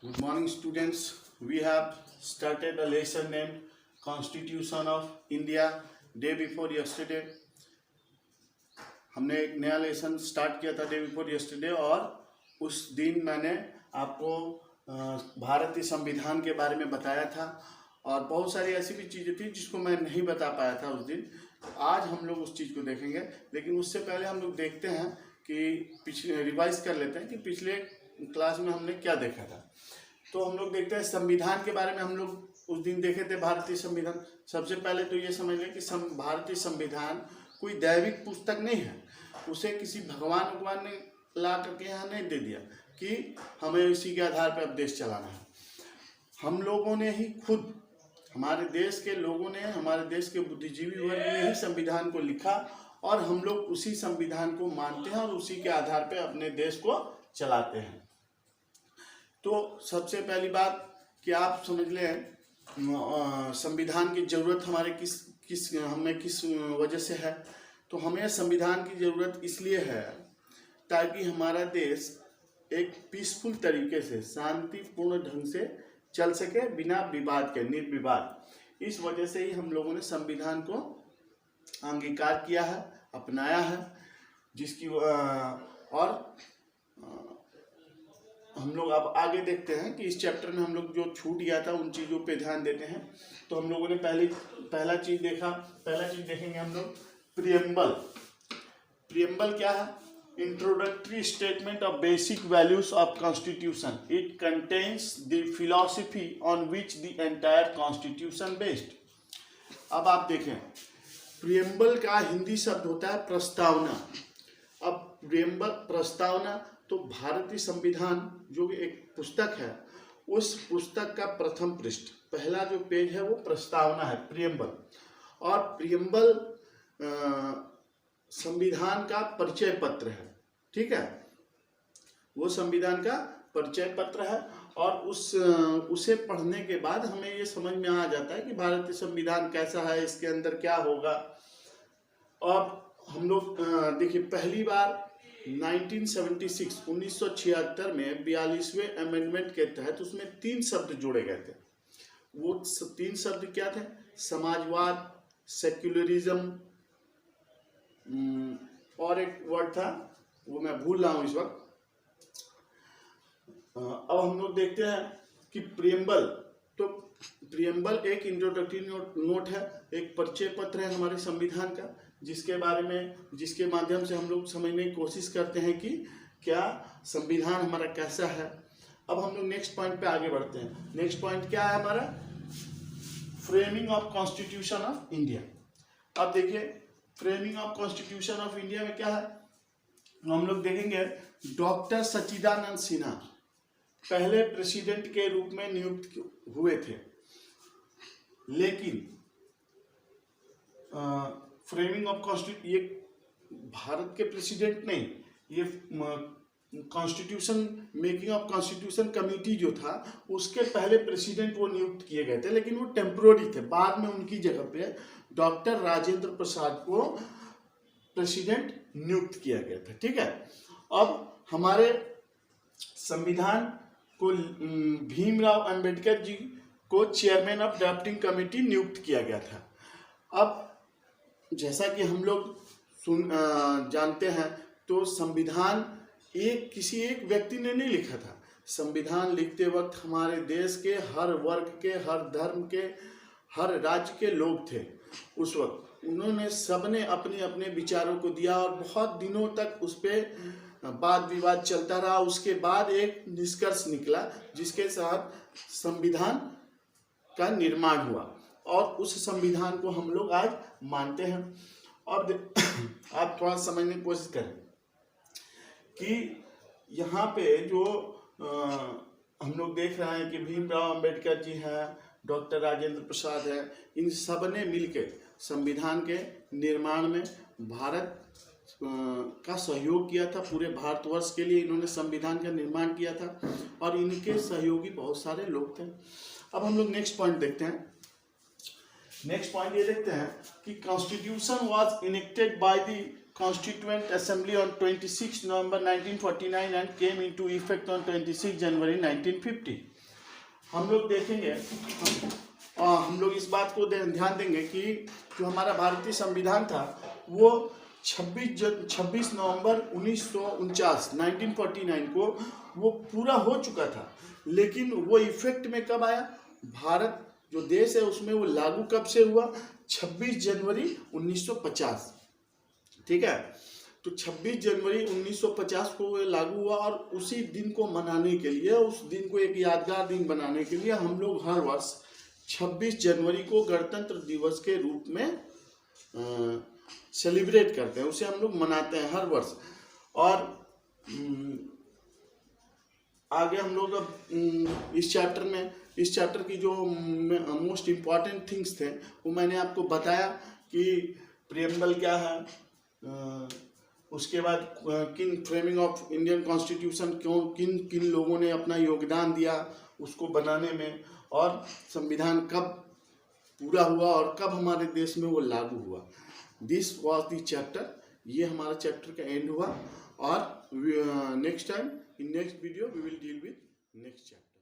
Good morning, students. We have started a lesson named Constitution of India day before yesterday. हमने एक नया lesson start किया था day before yesterday और उस दिन मैंने आपको भारतीय संविधान के बारे में बताया था और बहुत सारी ऐसी भी चीज़ें थी जिसको मैं नहीं बता पाया था उस दिन। आज हम लोग उस चीज़ को देखेंगे, लेकिन उससे पहले हम लोग देखते हैं कि पिछले रिवाइज कर लेते हैं कि पिछले क्लास में हमने क्या देखा था। तो हम लोग देखते हैं संविधान के बारे में। हम लोग उस दिन देखे थे भारतीय संविधान। सबसे पहले तो ये समझ लें कि भारतीय संविधान कोई दैविक पुस्तक नहीं है। उसे किसी भगवान ने ला करके यहाँ नहीं दे दिया कि हमें इसी के आधार पर अब देश चलाना है। हम लोगों ने ही खुद, हमारे देश के लोगों ने, हमारे देश के बुद्धिजीवी वर्ग ने ही संविधान को लिखा और हम लोग उसी संविधान को मानते हैं और उसी के आधार पर अपने देश को चलाते हैं। तो सबसे पहली बात कि आप समझ लें संविधान की ज़रूरत हमें किस वजह से है। तो हमें संविधान की ज़रूरत इसलिए है ताकि हमारा देश एक पीसफुल तरीके से, शांतिपूर्ण ढंग से चल सके बिना विवाद के, निर्विवाद। इस वजह से ही हम लोगों ने संविधान को अंगीकार किया है, अपनाया है, जिसकी और हम लोग अब आगे देखते हैं कि इस चैप्टर में हम लोग जो छूट गया था उन चीज़ों पे ध्यान देते हैं। तो हम लोगों ने पहला चीज़ देखेंगे हम लोग प्रियम्बल। प्रियम्बल क्या है? Introductory statement of basic values of constitution. It contains the philosophy on which the entire constitution based. अब आप देखें, प्रियम्बल का हिंदी शब्द होता है प्रस्तावना। अब प्रियम्बल, प्रस्तावना, तो भारतीय संविधान जो एक पुस्तक है, उस पुस्तक का प्रथम पृष्ठ, पहला जो पेज है वो प्रस्तावना है, प्रियम्बल। और प्रियम्बल संविधान का परिचय पत्र है, ठीक है, वो संविधान का परिचय पत्र है। और उसे पढ़ने के बाद हमें ये समझ में आ जाता है कि भारतीय संविधान कैसा है, इसके अंदर क्या होगा। और हम लोग देखिए, पहली बार 1976 में 42वें अमेंडमेंट के तहत उसमें 3 शब्द जोड़े गए थे। वो 3 शब्द क्या थे? समाजवाद, सेक्युलरिज्म, और एक वर्ड था वो मैं भूल रहा हूँ इस वक्त। अब हम लोग देखते हैं कि प्रियम्बल, तो प्रियम्बल एक इंट्रोडक्टरी नोट है, एक परिचय पत्र है हमारे संविधान का, जिसके माध्यम से हम लोग समझने की कोशिश करते हैं कि क्या संविधान हमारा कैसा है। अब हम लोग नेक्स्ट पॉइंट पे आगे बढ़ते हैं। नेक्स्ट पॉइंट क्या है हमारा? Framing of constitution of India. अब देखिए, framing of constitution of India में क्या है, हम लोग देखेंगे डॉक्टर सच्चिदानंद सिन्हा पहले प्रेसिडेंट के रूप में नियुक्त हुए थे, लेकिन फ्रेमिंग ऑफ कॉन्स्टिट्यूशन, ये भारत के प्रेसिडेंट नहीं, ये constitution, making of constitution committee जो था उसके पहले प्रेसिडेंट वो नियुक्त किए गए थे, लेकिन वो टेम्पोररी थे। बाद में उनकी जगह पे डॉक्टर राजेंद्र प्रसाद को प्रेसिडेंट नियुक्त किया गया था, ठीक है। अब हमारे संविधान को भीमराव अंबेडकर जी को चेयरमैन ऑफ ड्राफ्टिंग कमेटी नियुक्त किया गया था। अब जैसा कि हम लोग जानते हैं, तो संविधान किसी एक व्यक्ति ने नहीं लिखा था। संविधान लिखते वक्त हमारे देश के हर वर्ग के, हर धर्म के, हर राज्य के लोग थे उस वक्त। उन्होंने सबने अपने अपने विचारों को दिया और बहुत दिनों तक उस पर वाद विवाद चलता रहा। उसके बाद एक निष्कर्ष निकला जिसके साथ संविधान का निर्माण हुआ और उस संविधान को हम लोग आज मानते हैं। और आप थोड़ा समझने की कोशिश करें कि यहाँ पे जो हम लोग देख रहे हैं कि भीमराव अंबेडकर जी हैं, डॉक्टर राजेंद्र प्रसाद है, इन सब ने मिलकर संविधान के निर्माण में भारत का सहयोग किया था। पूरे भारतवर्ष के लिए इन्होंने संविधान का निर्माण किया था और इनके सहयोगी बहुत सारे लोग थे। अब हम लोग नेक्स्ट पॉइंट देखते हैं। नेक्स्ट पॉइंट ये देखते हैं कि constitution was enacted by the Constituent Assembly on 26 November 1949 and came into effect on 26 January 1950. हम लोग देखेंगे, हम लोग इस बात को ध्यान देंगे कि जो हमारा भारतीय संविधान था वो 26 नवंबर 1949 को वो पूरा हो चुका था, लेकिन वो इफेक्ट में कब आया, भारत जो देश है उसमें वो लागू कब से हुआ, 26 जनवरी 1950। ठीक है, तो 26 जनवरी 1950 को ये लागू हुआ और उसी दिन को मनाने के लिए, उस दिन को एक यादगार दिन बनाने के लिए हम लोग हर वर्ष 26 जनवरी को गणतंत्र दिवस के रूप में सेलिब्रेट करते हैं, उसे हम लोग मनाते हैं हर वर्ष। और आगे हम लोग अब इस चैप्टर की जो मोस्ट इम्पॉर्टेंट थिंग्स थे वो मैंने आपको बताया कि प्रियम्बल क्या है, उसके बाद किन फ्रेमिंग ऑफ इंडियन कॉन्स्टिट्यूशन किन किन लोगों ने अपना योगदान दिया उसको बनाने में, और संविधान कब पूरा हुआ और कब हमारे देश में वो लागू हुआ। दिस वॉज द चैप्टर, ये हमारा चैप्टर का एंड हुआ। और next time in next video we will deal with next chapter.